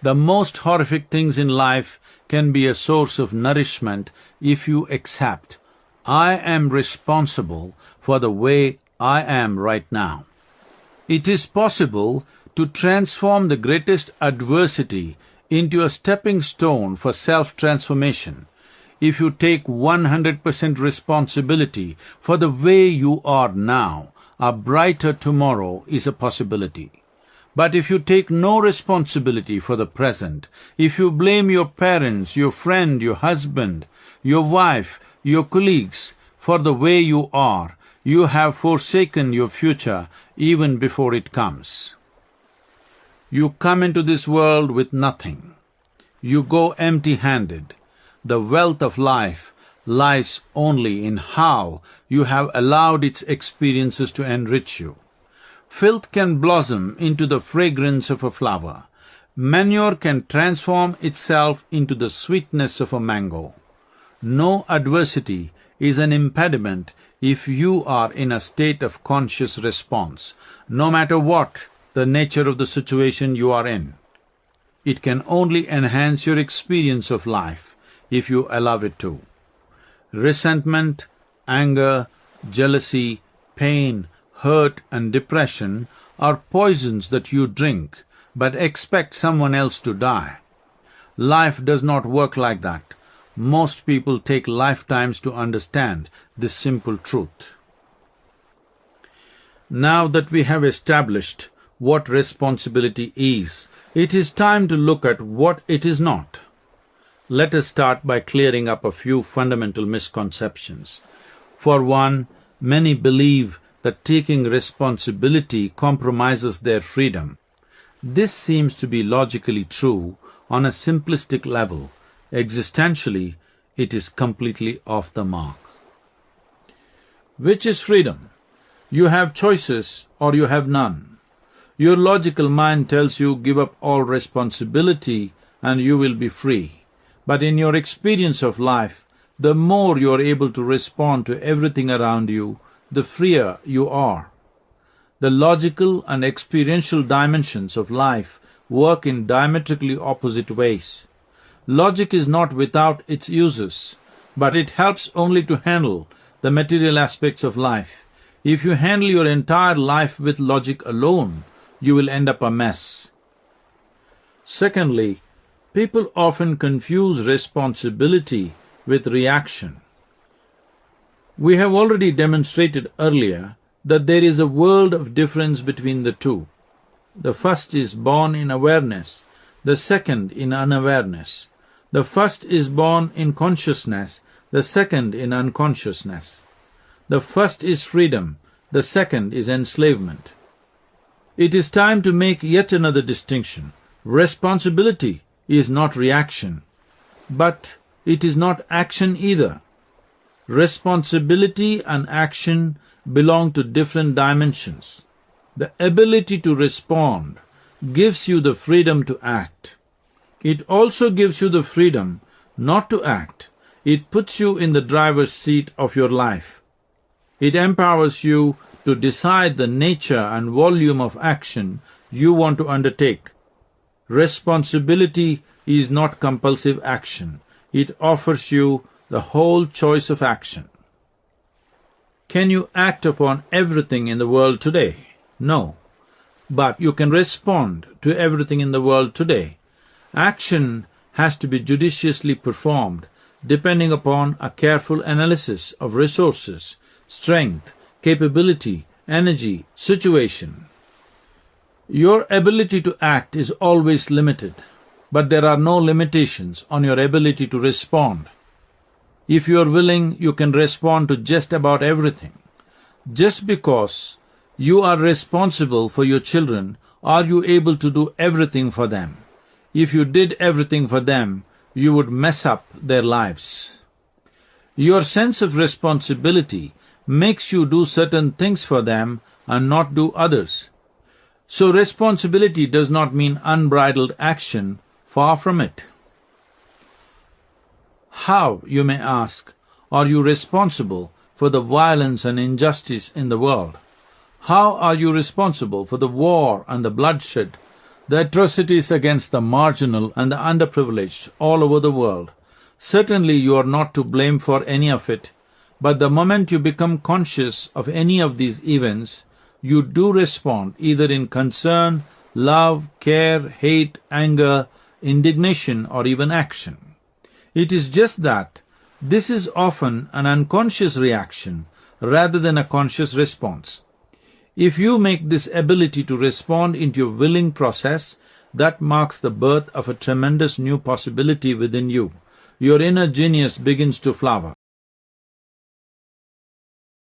The most horrific things in life can be a source of nourishment if you accept, I am responsible for the way I am right now. It is possible to transform the greatest adversity into a stepping stone for self-transformation if you take 100% responsibility for the way you are now. A brighter tomorrow is a possibility. But if you take no responsibility for the present, if you blame your parents, your friend, your husband, your wife, your colleagues for the way you are, you have forsaken your future even before it comes. You come into this world with nothing. You go empty-handed. The wealth of life lies only in how you have allowed its experiences to enrich you. Filth can blossom into the fragrance of a flower. Manure can transform itself into the sweetness of a mango. No adversity is an impediment if you are in a state of conscious response, no matter what the nature of the situation you are in. It can only enhance your experience of life if you allow it to. Resentment, anger, jealousy, pain, hurt and depression are poisons that you drink, but expect someone else to die. Life does not work like that. Most people take lifetimes to understand this simple truth. Now that we have established what responsibility is, it is time to look at what it is not. Let us start by clearing up a few fundamental misconceptions. For one, many believe that taking responsibility compromises their freedom. This seems to be logically true on a simplistic level. Existentially, it is completely off the mark. Which is freedom? You have choices or you have none. Your logical mind tells you give up all responsibility and you will be free. But in your experience of life, the more you are able to respond to everything around you, the freer you are. The logical and experiential dimensions of life work in diametrically opposite ways. Logic is not without its uses, but it helps only to handle the material aspects of life. If you handle your entire life with logic alone, you will end up a mess. Secondly, people often confuse responsibility with reaction. We have already demonstrated earlier that there is a world of difference between the two. The first is born in awareness, the second in unawareness. The first is born in consciousness, the second in unconsciousness. The first is freedom, the second is enslavement. It is time to make yet another distinction. Responsibility is not reaction, but it is not action either. Responsibility and action belong to different dimensions. The ability to respond gives you the freedom to act. It also gives you the freedom not to act. It puts you in the driver's seat of your life. It empowers you to decide the nature and volume of action you want to undertake. Responsibility is not compulsive action. It offers you the whole choice of action. Can you act upon everything in the world today? No. But you can respond to everything in the world today. Action has to be judiciously performed, depending upon a careful analysis of resources, strength, capability, energy, situation. Your ability to act is always limited, but there are no limitations on your ability to respond. If you are willing, you can respond to just about everything. Just because you are responsible for your children, are you able to do everything for them? If you did everything for them, you would mess up their lives. Your sense of responsibility makes you do certain things for them and not do others. So responsibility does not mean unbridled action, far from it. How, you may ask, are you responsible for the violence and injustice in the world? How are you responsible for the war and the bloodshed, the atrocities against the marginal and the underprivileged all over the world. Certainly you are not to blame for any of it, but the moment you become conscious of any of these events, you do respond either in concern, love, care, hate, anger, indignation, or even action. It is just that this is often an unconscious reaction rather than a conscious response. If you make this ability to respond into a willing process, that marks the birth of a tremendous new possibility within you. Your inner genius begins to flower.